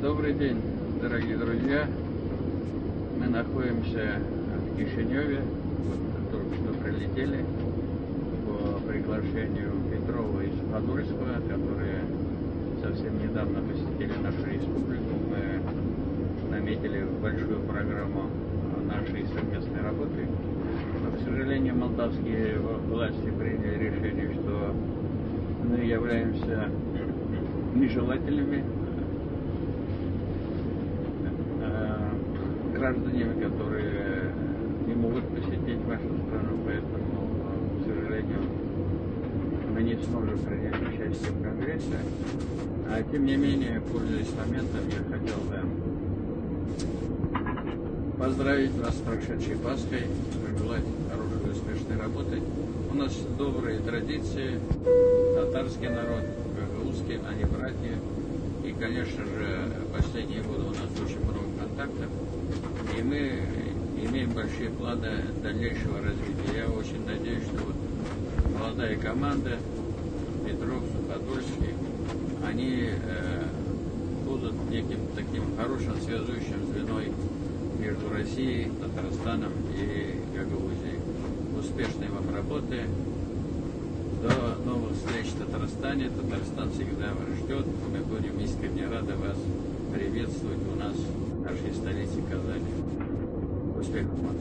Добрый день, дорогие друзья. Мы находимся в Кишиневе. Вот, только что прилетели по приглашению Петрова из Подольского, которые совсем недавно посетили нашу республику. Мы наметили большую программу нашей совместной работы. Но, к сожалению, молдавские власти приняли решение, что мы являемся нежелательными гражданами, которые не могут посетить вашу страну, поэтому, к сожалению, мы не сможем принять участие в Конгрессе. Тем не менее, пользуясь моментом, я хотел бы поздравить вас с прошедшей Пасхой, пожелать хорошей, успешной работы. У нас добрые традиции, татарский народ, гагаузский, они братья. И, конечно же, последние годы у нас очень много контактов, и мы имеем большие планы дальнейшего развития. Я очень надеюсь, что вот молодая команда, Петров, Подольский, они будут неким таким хорошим связующим звеной между Россией, Татарстаном и Гагаузией. Успешной вам работы. До новых встреч в Татарстане. Татарстан всегда вас ждет. Мы будем искренне рады вас приветствовать у нас в нашей столице Казани. Успехов вам!